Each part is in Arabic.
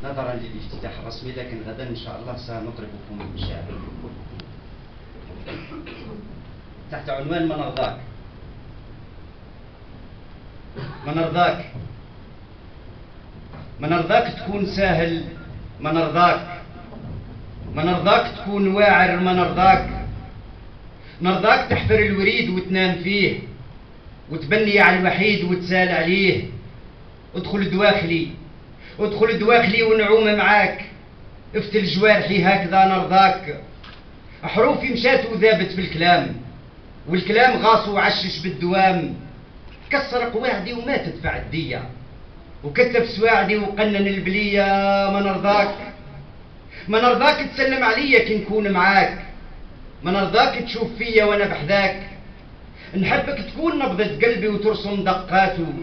نظرا للافتتاح الرسمي، لكن غدا إن شاء الله سنطربكم بالشعر تحت عنوان ما نرضاك. ما نرضاك، ما نرضاك تكون ساهل، ما نرضاك، ما نرضاك تكون واعر، ما نرضاك، نرضاك تحفر الوريد وتنام فيه وتبني على الوحيد وتسال عليه. ادخل دواخلي، ادخل دواخلي ونعوم معاك، افتل جوارحي هكذا نرضاك. حروفي مشات وذابت في الكلام، والكلام غاص وعشش بالدوام. كسر قواعدي وما تدفع الدية، وكتب سواعدي وقنن البلية. ما نرضاك، ما نرضاك تسلم عليا كي نكون معاك، ما نرضاك تشوف فيا وانا بحذاك. نحبك تكون نبضة قلبي وترسم دقاته،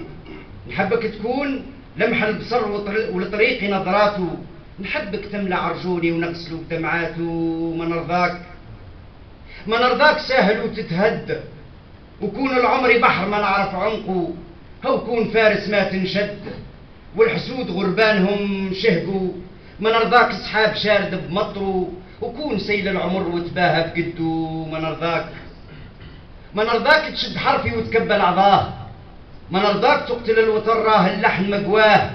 نحبك تكون لمح البصر ولطريقي نظراته، نحبك تملى عرجوني ونغسلو بدمعاته. ما نرضاك، ما نرضاك ساهل وتتهد، وكون العمر بحر ما نعرف عمقه. هو كون فارس ما تنشد، والحسود غربانهم شهقوا. ما نرضاك سحاب شارد بمطره، وكون سيل العمر وتباهى بقدو. ما نرضاك، ما نرضاك تشد حرفي وتكبل عظاه، ما نرضاك تقتل الوتر راه اللحن مقواه.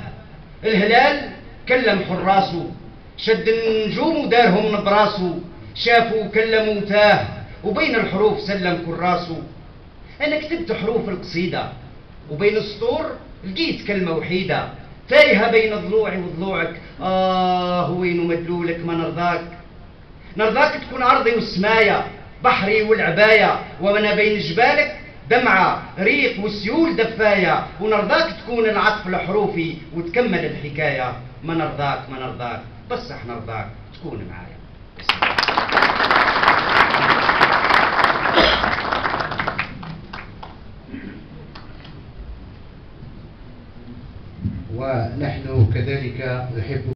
الهلال كلم حراسه، شد النجوم ودارهم نبراسه، شافوا وكلموا تاه، وبين الحروف سلم كراسه. انا كتبت حروف القصيده، وبين السطور لقيت كلمه وحيده، تايهه بين ضلوعي وضلوعك. وين مدلولك. ما نرضاك، نرضاك تكون ارضي وسمايه، بحري والعبايه، وانا بين جبالك دمعه ريق والسيول دفايه. ونرضاك تكون العطف لحروفي وتكمل الحكايه. ما نرضاك، ما نرضاك، بصح نرضاك تكون معايا. ونحن كذلك نحب